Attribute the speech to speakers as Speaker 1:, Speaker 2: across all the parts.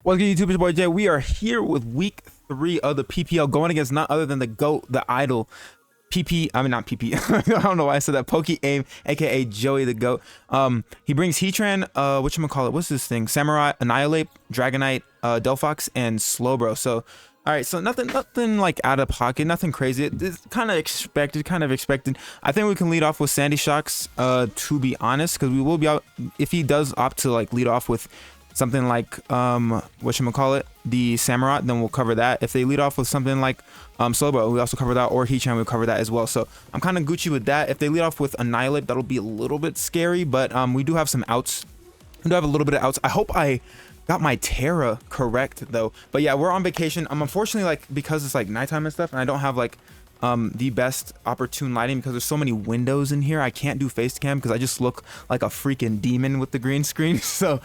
Speaker 1: What's good, YouTube? It's your boy Jay. We are here with week 3 of the PPL, going against none other than the GOAT, the idol, not PP. I don't know why I said that. Poke-Aim, aka Joey the GOAT. He brings Heatran, whatchamacallit, what's this thing? Samurai, Annihilate, Dragonite, Delphox, and Slowbro. So, alright, so nothing like out of pocket, nothing crazy. It's kind of expected. I think we can lead off with Sandy Shocks, to be honest, because we will be out, if he does opt to like lead off with something like whatchamacallit, the Samurai, then we'll cover that. If they lead off with something like Slowbro, we also cover that, or Heatran, we'll cover that as well. So I'm kind of Gucci with that. If they lead off with Annihilate, that'll be a little bit scary, but we do have some outs. We do have a little bit of outs. I hope I got my Terra correct though. But yeah, we're on vacation. Unfortunately, like, because it's like nighttime and stuff, and I don't have like the best opportune lighting because there's so many windows in here. I can't do face cam because I just look like a freaking demon with the green screen. So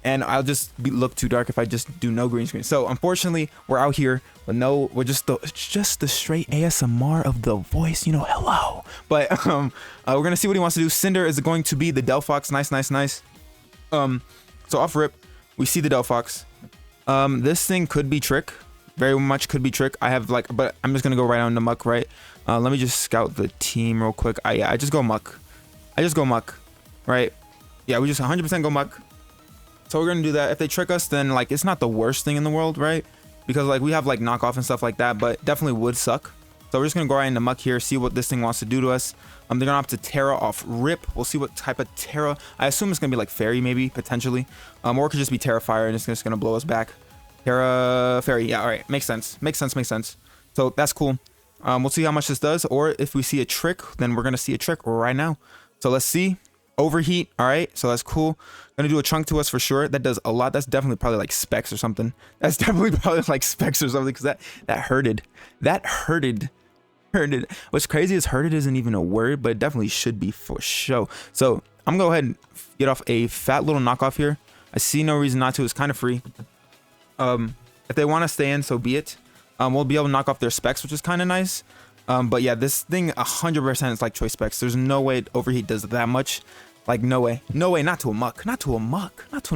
Speaker 1: and I'll just look too dark if I just do no green screen. So unfortunately, we're out here with we're just the straight ASMR of the voice, you know, hello. But we're gonna see what he wants to do. Cinder is going to be the Delphox. Nice. So off rip, we see the Delphox. This thing could be Trick. Very much could be Trick. I have like, but I'm just gonna go right on the Muck, right? Let me just scout the team real quick. I just go Muck. Right? Yeah, we just 100% go Muck. So we're gonna do that. If they trick us, then like it's not the worst thing in the world, right? Because like we have like knockoff and stuff like that, but definitely would suck. So we're just gonna go right into Muck here, see what this thing wants to do to us. They're gonna have to Terra off rip. We'll see what type of Terra. I assume it's gonna be like Fairy, maybe potentially, or it could just be Terra Fire and it's just gonna blow us back. Terra Fairy, yeah, all right, makes sense. So that's cool. We'll see how much this does, or if we see a trick, then we're gonna see a trick right now. So let's see. Overheat, all right, so that's cool. Gonna do a chunk to us for sure. That does a lot. That's definitely probably like Specs or something. Because that hurted. What's crazy is hurted isn't even a word, but it definitely should be for show. So I'm gonna go ahead and get off a fat little knockoff here. I see no reason not to. It's kind of free. If they want to stay in, so be it. We'll be able to knock off their Specs, which is kind of nice. But yeah, this thing 100% is like Choice Specs. There's no way Overheat does that much. Like, no way, not to a Muck, not to an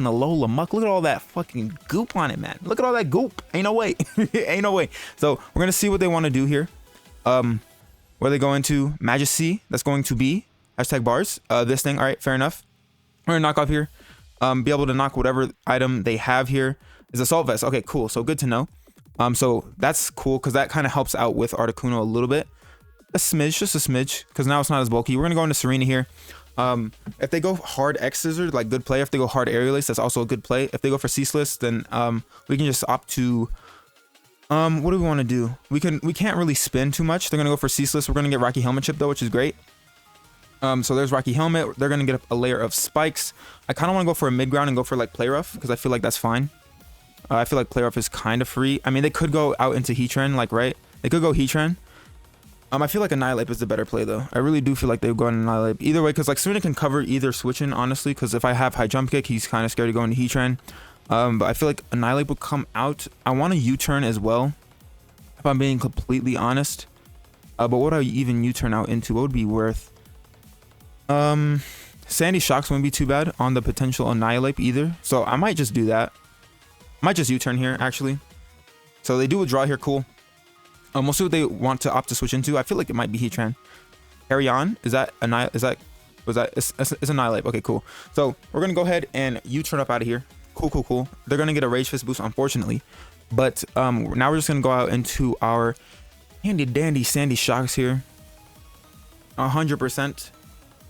Speaker 1: Alola Muck. Look at all that fucking goop on it, man. Look at all that goop. Ain't no way. Ain't no way. So we're gonna see what they want to do here. Where they go into Majesty, that's going to be #bars. This thing, all right, fair enough. We're gonna knock off here. Be able to knock whatever item they have here. Is Assault Vest. Okay, cool. So good to know. So that's cool because that kind of helps out with Articuno a little bit. A smidge, just a smidge, because now it's not as bulky. We're gonna go into Serena here. If they go hard X Scissor, like, good play. If they go hard Aerial Ace, that's also a good play. If they go for Ceaseless, then we can just opt to what do we want to do? We can't really spin too much. They're gonna go for Ceaseless. We're gonna get Rocky Helmet Chip though, which is great. So there's Rocky Helmet. They're gonna get a layer of Spikes. I kind of want to go for a mid ground and go for like Play Rough because I feel like that's fine. I feel like Play Rough is kind of free. I mean, they could go out into Heatran, like, right? They could go Heatran. I feel like Annihilate is the better play though. I really do feel like they go on Annihilate either way, because like Serena can cover either switching, honestly, because if I have high jump kick, he's kind of scared to go into Heatran. But I feel like Annihilate will come out. I want a U-turn as well, if I'm being completely honest. But what would I even U-turn out into? What would be worth? Sandy Shocks wouldn't be too bad on the potential Annihilate either. So I might just do that. I might just U-turn here actually. So they do withdraw here, cool. We'll see what they want to opt to switch into. I feel like it might be Heatran. Carry on. Is that Annihilate? It's Annihilate. Okay, cool. So we're gonna go ahead and U-turn up out of here. Cool. They're gonna get a Rage Fist boost, unfortunately. But now we're just gonna go out into our handy dandy Sandy Shocks here. 100%.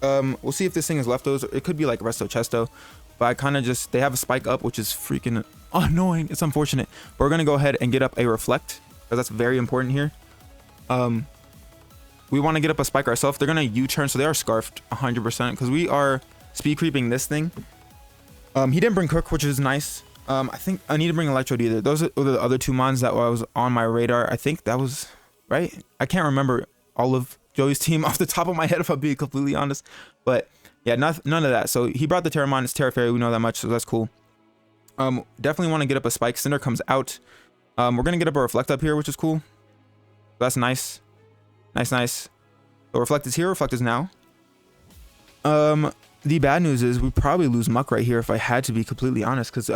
Speaker 1: We'll see if this thing is leftos. It could be like Resto Chesto. But I kind of just, they have a Spike up, which is freaking annoying. It's unfortunate. But we're gonna go ahead and get up a Reflect, because that's very important here. We want to get up a Spike ourselves. They're gonna U-turn, so they are Scarfed 100% because we are speed creeping this thing. He didn't bring Cook, which is nice. I think I need to bring Electrode either. Those are the other two mons that was on my radar. I think that was right. I can't remember all of Joey's team off the top of my head, if I'm being completely honest. But yeah, none of that. So he brought the Terramon. It's Terra Fairy. We know that much, so that's cool. Definitely want to get up a Spike. Cinder comes out. We're gonna get up a Reflect up here, which is cool. That's nice. So Reflect is here, Reflect is now. the bad news is we probably lose Muck right here if I had to be completely honest, because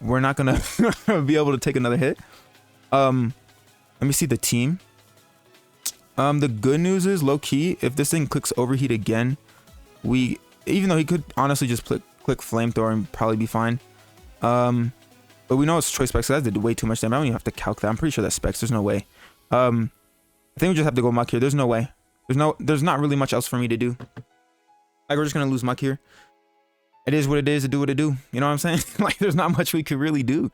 Speaker 1: we're not gonna be able to take another hit. Let me see the team. The good news is, low key, if this thing clicks overheat again, even though he could honestly just click flamethrower and probably be fine. But we know it's choice specs, so that did way too much damage. I don't even have to calc that. I'm pretty sure that's specs. There's no way. I think we just have to go Muck here. There's no way. There's not really much else for me to do. Like, we're just gonna lose Muck here. It is what it is to do what it do. You know what I'm saying? Like, there's not much we could really do.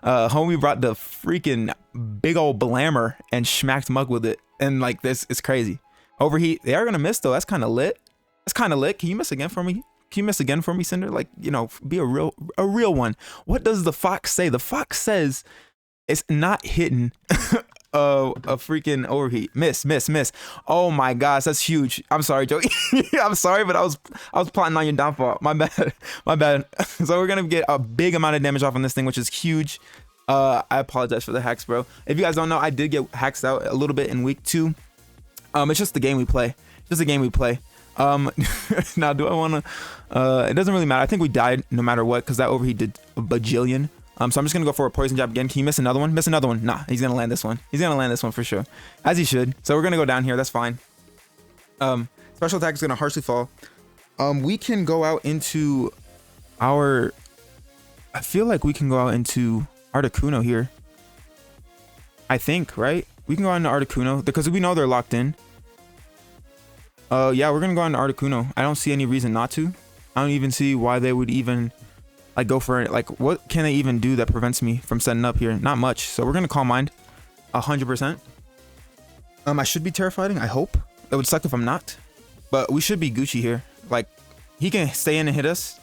Speaker 1: Homie brought the freaking big old blammer and smacked Muck with it. And like, this is crazy. Overheat. They are gonna miss though. That's kind of lit. That's kind of lit. Can you miss again for me? Can you miss again for me, Cinder? Like, you know, be a real one. What does the fox say? The fox says it's not hitting a freaking overheat. Miss. Oh my gosh, that's huge. I'm sorry, Joey. I'm sorry, but I was plotting on your downfall. My bad. So we're gonna get a big amount of damage off on this thing, which is huge. I apologize for the hacks, bro. If you guys don't know, I did get hacks out a little bit in week 2. It's just the game we play. Now do I want to it doesn't really matter. I think we died no matter what, because that overheat did a bajillion. So I'm just gonna go for a poison jab again. Can you miss another one? Nah, he's gonna land this one for sure, as he should. So we're gonna go down here. That's fine. Special attack is gonna harshly fall. We can go out into I feel like we can go out into Articuno here, I think, right? We can go out into Articuno because we know they're locked in. Yeah, we're gonna go on to Articuno. I don't see any reason not to. I don't even see why they would even like go for it. Like, what can they even do that prevents me from setting up here? Not much. So we're gonna Calm Mind 100%. I should be Terrifying, I hope. It would suck if I'm not, but we should be Gucci here. Like, he can stay in and hit us,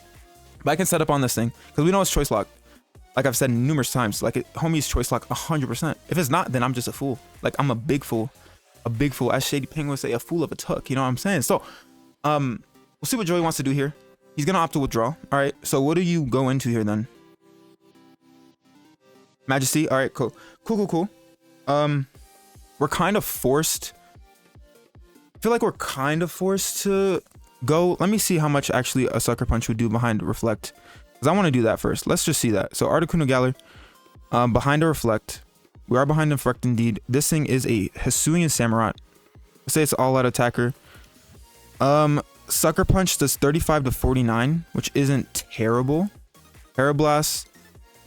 Speaker 1: but I can set up on this thing because we know it's choice lock. Like I've said numerous times, like homie's choice lock 100%. If it's not, then I'm just a fool. Like, I'm a big fool. As Shady Penguin would say, a fool of a tuck. You know what I'm saying? So, we'll see what Joey wants to do here. He's gonna opt to withdraw. All right. So what do you go into here then? Majesty. All right. Cool. We're kind of forced. I feel like we're kind of forced to go. Let me see how much actually a Sucker Punch would do behind Reflect, because I want to do that first. Let's just see that. So Articuno Galar, behind a Reflect. We are behind Reflect indeed. This thing is a Hisuian Samurott. Let's say it's all out attacker. Sucker Punch does 35 to 49, which isn't terrible. Parablast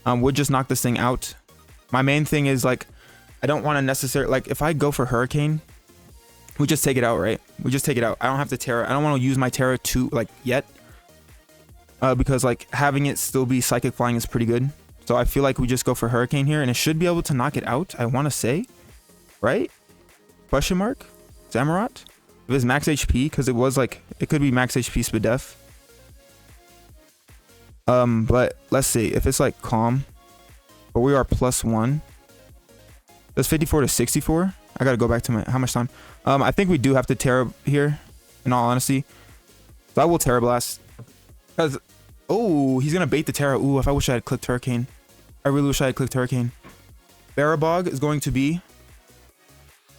Speaker 1: would just knock this thing out. My main thing is, like, I don't want to necessarily, like, if I go for Hurricane, we just take it out, right? We just take it out. I don't have to Terra. I don't want to use my Terra to, like, yet. Because, like, having it still be Psychic Flying is pretty good. So I feel like we just go for Hurricane here, and it should be able to knock it out, I want to say. Right? Question mark? Samurott? If it's max HP, because it was like, it could be max HP Spadef. But let's see. If it's like Calm, but we are +1. That's 54 to 64. I got to go back to how much time? I think we do have to Terra here, in all honesty. So I will Terra Blast. Because, oh, he's going to bait the Terra. Ooh, if I wish I had clicked Hurricane. I really wish I had clicked Hurricane. Barabog is going to be...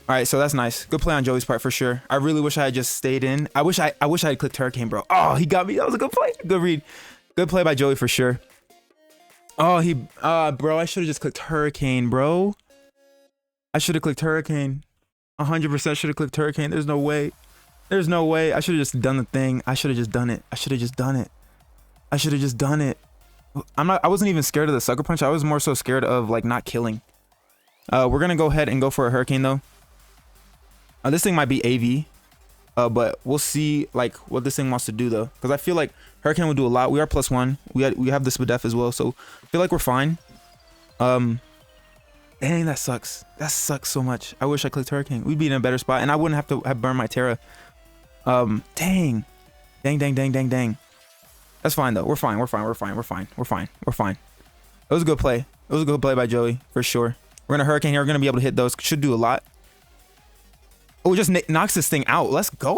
Speaker 1: Alright, so that's nice. Good play on Joey's part for sure. I really wish I had just stayed in. I wish I had clicked Hurricane, bro. Oh, he got me. That was a good play. Good read. Good play by Joey for sure. Oh, bro, I should have just clicked Hurricane, bro. I should have clicked Hurricane. 100% should have clicked Hurricane. There's no way. There's no way. I should have just done the thing. I should have just done it. I wasn't even scared of the Sucker Punch. I was more so scared of, like, not killing. We're gonna go ahead and go for a Hurricane though. This thing might be AV, but we'll see like what this thing wants to do though, because I feel like Hurricane will do a lot. We are +1. We have this Spadef as well, so I feel like we're fine. Dang, that sucks. That sucks so much. I wish I clicked Hurricane. We'd be in a better spot, and I wouldn't have to have burned my Terra. Dang. That's fine though. We're fine. It was a good play. It was a good play by Joey for sure. We're gonna Hurricane here. We're gonna be able to hit those. Should do a lot. Oh, it just knocks this thing out. Let's go.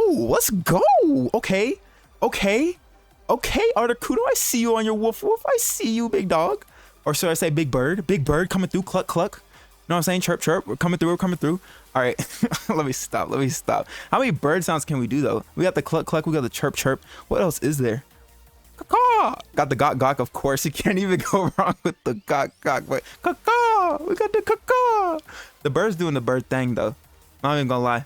Speaker 1: Okay. Articuno, I see you on your woof. I see you, big dog. Or should I say big bird? Big bird coming through. Cluck. You know what I'm saying? Chirp. We're coming through. All right. Let me stop. How many bird sounds can we do though? We got the cluck. We got the chirp. What else is there? Caw. Got the gawk, of course. You can't even go wrong with the gawk. But caw. We got the caw. The bird's doing the bird thing though. Not even gonna lie.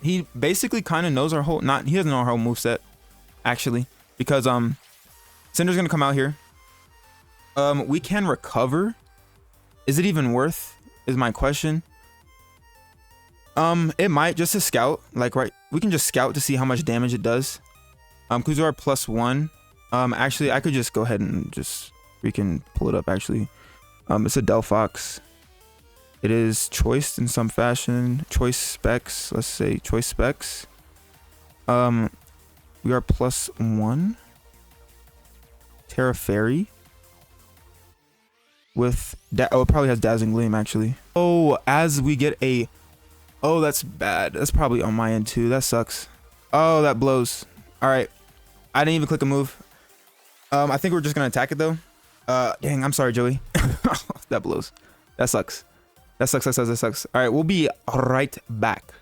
Speaker 1: He basically kind of knows our whole. He doesn't know our whole moveset actually, because Cinder's gonna come out here. We can recover. Is it even worth? Is my question. It might, just to scout, like, right, we can just scout to see how much damage it does. Because we're +1. Actually, I could just go ahead and just freaking pull it up. Actually, it's a Delphox. It is choiced in some fashion. Choice specs. Let's say choice specs. We are +1. Terra Fairy. With it probably has Dazzling Gleam actually. Oh, as we get a. Oh, that's bad. That's probably on my end too. That sucks. Oh, that blows. All right. I didn't even click a move. I think we're just gonna attack it though. Dang, I'm sorry, Joey. That blows. That sucks. That sucks. That sucks. All right, we'll be right back.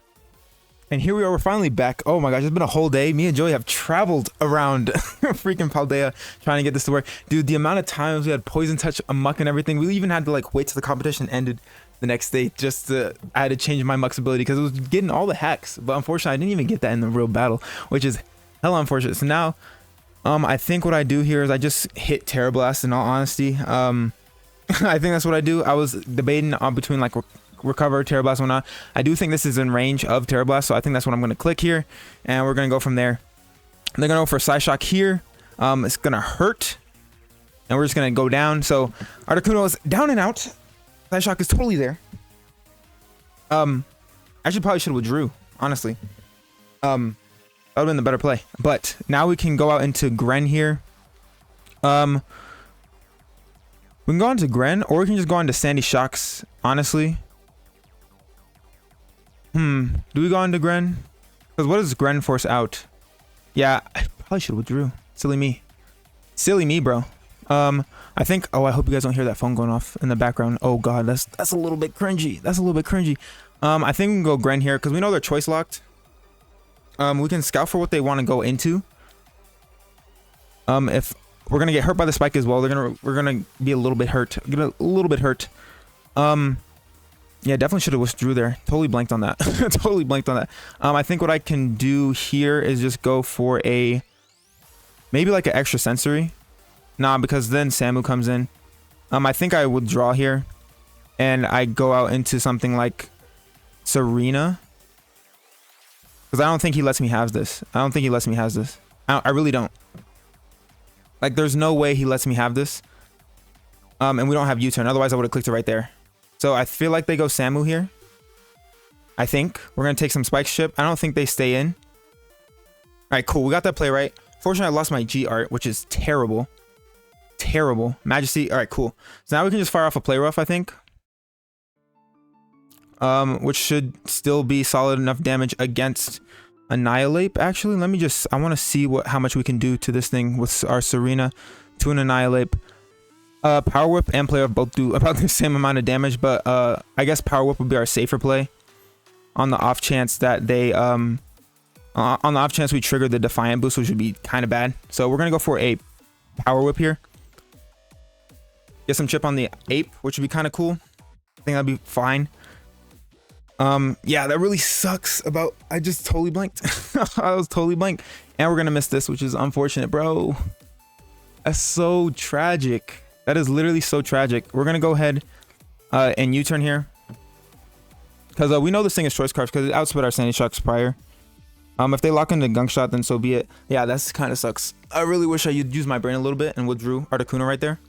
Speaker 1: And here we are. We're finally back. Oh my gosh, it's been a whole day. Me and Joey have traveled around freaking Paldea trying to get this to work. Dude, the amount of times we had poison touch, muck, and everything. We even had to like wait till the competition ended the next day just to. I had to change my muck's ability because it was getting all the hacks. But unfortunately, I didn't even get that in the real battle, which is hella unfortunate. So now, I think what I do here is I just hit Terra Blast. In all honesty, I think that's what I do. I was debating between like recover, Terra Blast, or not. I do think this is in range of Terra Blast, so I think that's what I'm going to click here, and we're going to go from there. They're going to go for Psyshock here. It's going to hurt, and we're just going to go down. So Articuno is down and out. Psyshock is totally there. I should probably withdrew, honestly. That would have been the better play. But now we can go out into Gren here. We can go into Gren, or we can just go into Sandy Shocks, honestly. Do we go into Gren? Because what does Gren force out? Yeah, I probably should have withdrew. Silly me. Silly me, bro. I think. Oh, I hope you guys don't hear that phone going off in the background. Oh god, that's a little bit cringy. That's a little bit cringy. I think we can go Gren here because we know they're choice locked. We can scout for what they want to go into. If we're gonna get hurt by the spike as well, we're gonna be a little bit hurt. Get a little bit hurt. Yeah, definitely should have withdrew there. Totally blanked on that. Totally blanked on that. I think what I can do here is just go for a maybe like an extra sensory. Nah, because then Samu comes in. I think I withdraw here, and I go out into something like Serena. Because I don't think he lets me have this. I don't think he lets me have this. I really don't. Like, there's no way he lets me have this. And we don't have U-turn. Otherwise, I would have clicked it right there. So I feel like they go Samu here. I think. We're going to take some Spike Chip. I don't think they stay in. Alright, cool. We got that play right. Fortunately, I lost my G art, which is terrible. Terrible. Majesty. Alright, cool. So now we can just fire off a Play Rough, I think. Which should still be solid enough damage against Annihilate. Actually, let me just... I want to see how much we can do to this thing with our Serena to an Annihilate. Power Whip and Play Rough both do about the same amount of damage, but I guess Power Whip would be our safer play on the off chance that they on the off chance we trigger the Defiant boost, which would be kind of bad. So we're gonna go for a Power Whip here. Get some chip on the Ape, which would be kind of cool. I think that'd be fine. Yeah, that really sucks about... I just totally blanked. I was totally blank. And we're gonna miss this, which is unfortunate, bro. That's so tragic. That is literally so tragic. We're gonna go ahead and U-turn here. Because we know this thing is choice cards because it outspit our Sandy Shocks prior. If they lock into Gunk Shot, then so be it. Yeah, that's kind of sucks. I really wish I used my brain a little bit and withdrew Articuno right there.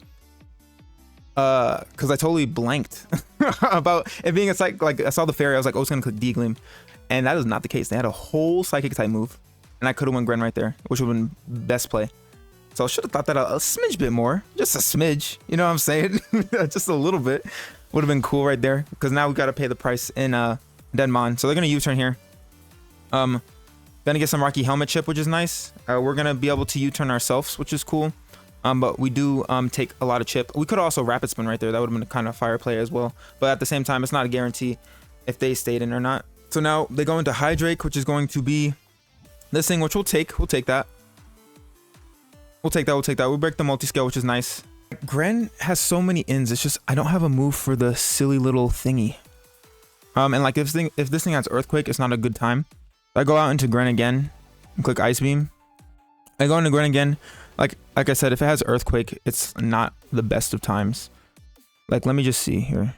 Speaker 1: Because I totally blanked about it being a psych. Like, I saw the fairy, I was like, oh, it's gonna click D-Gleam, and that is not the case. They had a whole psychic type move, and I could have won Gren right there, which would have been best play. So I should have thought that a smidge bit more, just a smidge. You know what I'm saying? Just a little bit would have been cool right there. Because now we got to pay the price in Denmon. So they're gonna U-turn here. Gonna get some Rocky Helmet chip, which is nice. We're gonna be able to U-turn ourselves, which is cool. But we do take a lot of chip. We could also Rapid Spin right there. That would have been a kind of fire play as well. But at the same time, it's not a guarantee if they stayed in or not. So now they go into Hydrake, which is going to be this thing, which we'll take. We'll take that. We'll take that. We'll take that. We'll break the multi-scale, which is nice. Gren has so many ins. It's just I don't have a move for the silly little thingy. And like if this thing has Earthquake, it's not a good time. I go out into Gren again and click Ice Beam. I go into Gren again. Like I said, if it has Earthquake, it's not the best of times. Like, let me just see here.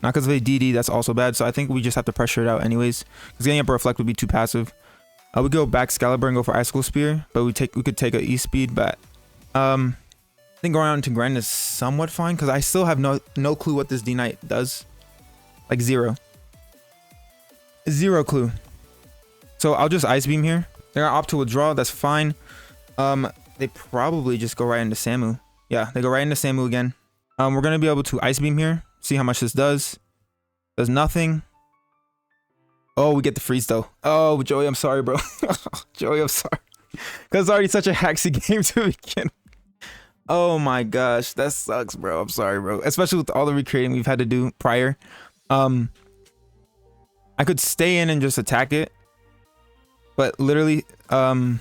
Speaker 1: Not because of a DD, that's also bad. So I think we just have to pressure it out anyways. Because getting up a Reflect would be too passive. We go back Excalibur and go for Icicle Spear, but we could take a E-Speed, but I think going out into Gren is somewhat fine because I still have no clue what this D-Knight does. Like zero clue. So I'll just Ice Beam here. They're gonna opt to withdraw, that's fine. They probably just go right into Samu. Yeah, they go right into Samu again. We're gonna be able to Ice Beam here, see how much this does. Does nothing. Oh, we get the freeze though. Oh, Joey, I'm sorry, bro. Joey, I'm sorry. Because it's already such a haxy game to begin. Oh my gosh, that sucks, bro. I'm sorry, bro. Especially with all the recreating we've had to do prior. I could stay in and just attack it. But literally, I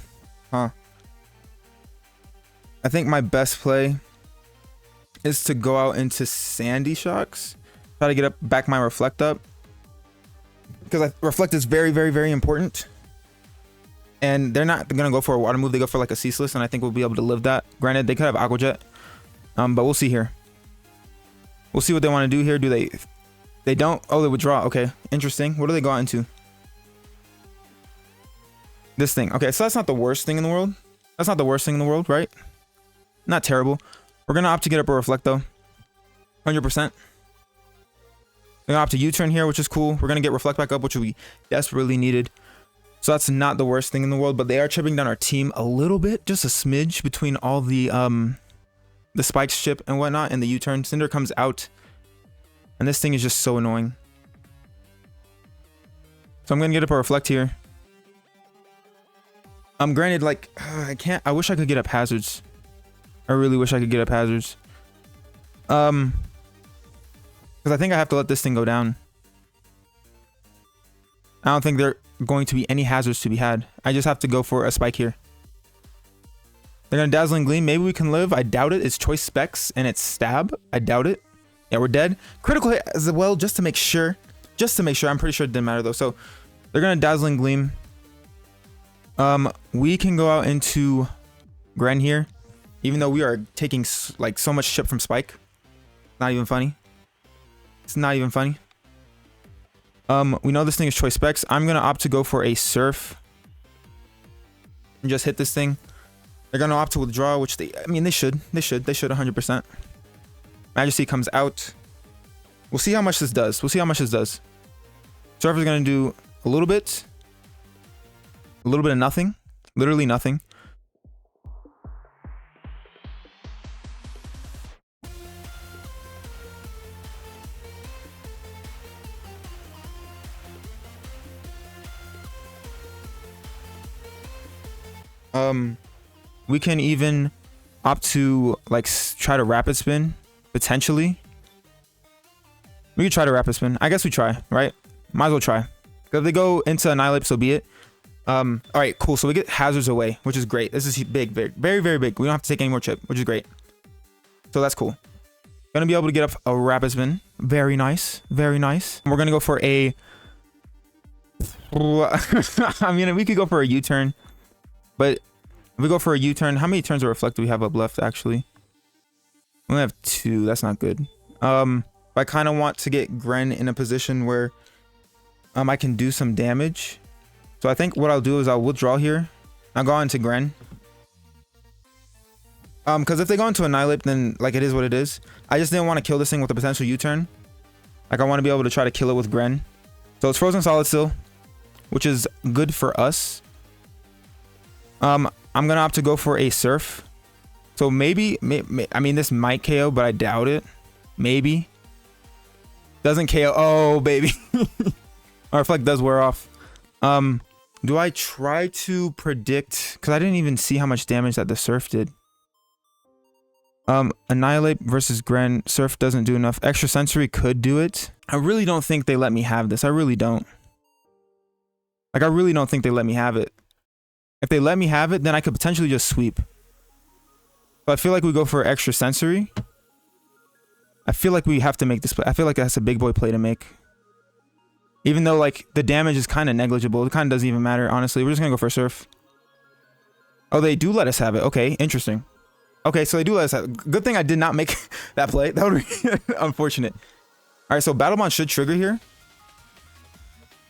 Speaker 1: think my best play is to go out into Sandy Shocks. Try to get back my Reflect up. Because Reflect is very, very, very important. And they're not going to go for a water move. They go for like a Ceaseless. And I think we'll be able to live that. Granted, they could have Aqua Jet. But we'll see here. We'll see what they want to do here. Do they... They don't... Oh, they withdraw. Okay. Interesting. What do they go out into? This thing. Okay, so that's not the worst thing in the world. That's not the worst thing in the world, right? Not terrible. We're going to opt to get up a Reflect, though. 100%. We're gonna opt to U-turn here, which is cool. We're gonna get Reflect back up, which we desperately needed. So that's not the worst thing in the world, but they are chipping down our team a little bit, just a smidge between all the spikes chip and whatnot, and the U-turn. Cinder comes out, and this thing is just so annoying. So I'm gonna get up a Reflect here. Granted, like I can't. I wish I could get up Hazards. I really wish I could get up Hazards. Because I think I have to let this thing go down. I don't think there are going to be any hazards to be had. I just have to go for a spike here. They're going to Dazzling Gleam. Maybe we can live. I doubt it. It's Choice Specs and it's Stab. I doubt it. Yeah, we're dead. Critical hit as well, just to make sure. Just to make sure. I'm pretty sure it didn't matter though. So they're going to Dazzling Gleam. We can go out into Gren here. Even though we are taking like so much chip from Spike. Not even funny. It's not even funny. We know this thing is Choice Specs. I'm going to opt to go for a Surf. And just hit this thing. They're going to opt to withdraw, which they should. They should 100%. Majesty comes out. We'll see how much this does. Surf is going to do a little bit. A little bit of nothing. Literally nothing. We can even opt to like try to Rapid Spin potentially. We could try to Rapid Spin. I guess we try, right? Might as well try. If they go into Annihilate, so be it. All right, cool. So we get Hazards away, which is great. This is big, very, very big. We don't have to take any more chip, which is great. So that's cool. Gonna be able to get up a Rapid Spin. Very nice, very nice. We're gonna go for a. I mean, we could go for a U-turn, but. If we go for a U-turn, how many turns of Reflect do we have up left, actually? We only have 2. That's not good. I kind of want to get Gren in a position where I can do some damage. So I think what I'll do is I'll withdraw here. I'll go into Gren. Because if they go into Annihilate, then like it is what it is. I just didn't want to kill this thing with a potential U-turn. Like I want to be able to try to kill it with Gren. So it's Frozen Solid still, which is good for us. I'm going to opt to go for a Surf. So maybe, I mean, this might KO, but I doubt it. Maybe. Doesn't KO. Oh, baby. Our Reflect does wear off. Do I try to predict? Because I didn't even see how much damage that the Surf did. Annihilate versus Gren. Surf doesn't do enough. Extra Sensory could do it. I really don't think they let me have this. I really don't. Like, I really don't think they let me have it. If they let me have it, then I could potentially just sweep. So I feel like we go for extra sensory. I feel like we have to make this play. I feel like that's a big boy play to make. Even though like the damage is kind of negligible. It kind of doesn't even matter, honestly. We're just going to go for surf. Oh, they do let us have it. Okay, interesting. Okay, so they do let us have it. Good thing I did not make that play. That would be unfortunate. All right, so Battle Bond should trigger here.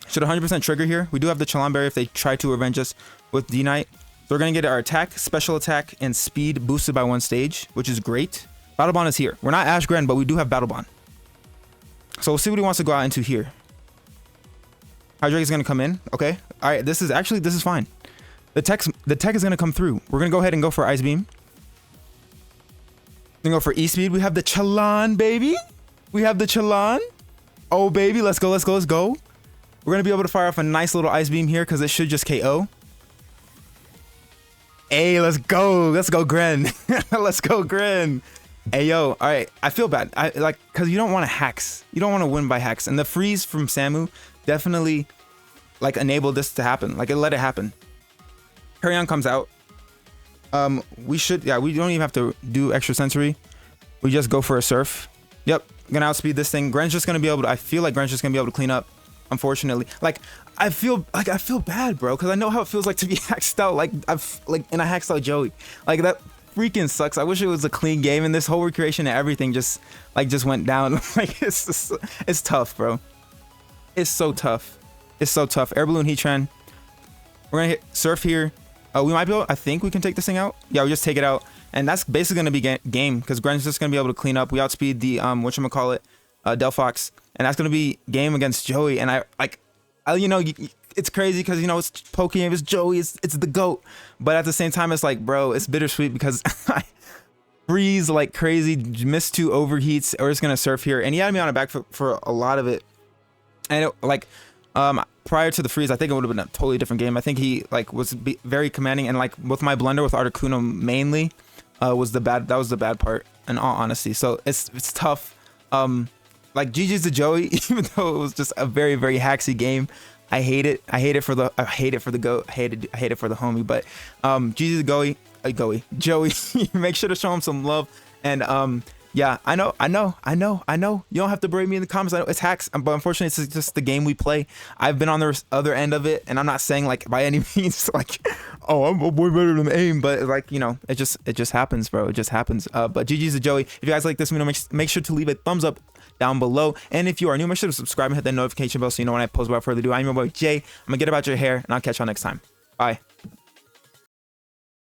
Speaker 1: Should 100% trigger here. We do have the Chalan Berry if they try to revenge us with D-Knight. So we're going to get our attack, special attack, and speed boosted by 1 stage, which is great. Battle Bond is here. We're not Ash Gren, but we do have Battle Bond. So we'll see what he wants to go out into here. Hydrake is going to come in. Okay. All right, this is fine. The tech is going to come through. We're going to go ahead and go for Ice Beam. We're going to go for E-Speed. We have the Chalan, baby. We have the Chalan. Oh, baby. Let's go, let's go, let's go. We're going to be able to fire off a nice little Ice Beam here because it should just KO. Hey, let's go. Let's go, Gren. Let's go, Gren. Hey, yo. All right. I feel bad. Because you don't want to hacks. You don't want to win by hacks. And the freeze from Samu definitely, like, enabled this to happen. Like, it let it happen. Carrion comes out. We don't even have to do extra sensory. We just go for a surf. Yep. Gonna outspeed this thing. Gren's just gonna be able to, I feel like Gren's just gonna be able to clean up. Unfortunately, I feel bad, bro, because I know how it feels like to be hacked out, and I hacked out Joey. Like, that freaking sucks. I wish it was a clean game, and this whole recreation and everything just went down. Like, it's tough, bro. It's so tough. It's so tough. Air Balloon Heatran. We're gonna hit surf here. We might be able, I think we can take this thing out. Yeah, we just take it out, and that's basically gonna be game because Gren's just gonna be able to clean up. We outspeed the whatchamacallit, Delphox. And that's gonna be game against Joey, and it's crazy because it's Pokemon, it's Joey, it's the GOAT, but at the same time it's like, bro, it's bittersweet because I freeze like crazy, missed 2 overheats, or it's gonna surf here, and he had me on a back foot for a lot of it, and prior to the freeze, I think it would have been a totally different game. I think he was very commanding, and with my blunder with Articuno mainly, was the bad part in all honesty. So it's tough. Like, GG's to Joey, even though it was just a very, very hacksy game. I hate it. I hate it for the GOAT. I hate it for the homie. But GG's to Joey. Make sure to show him some love. And yeah, I know. You don't have to brave me in the comments. I know it's hacks, but unfortunately, it's just the game we play. I've been on the other end of it, and I'm not saying by any means oh, I'm way better than AIM, but it just happens, bro. It just happens. But GG's to Joey. If you guys like this video, make sure to leave a thumbs up down below, and if you are new, make sure to subscribe and hit that notification bell so you know when I post. Without further ado, I'm your boy Jay. I'm gonna get about your hair, and I'll catch y'all next time. Bye.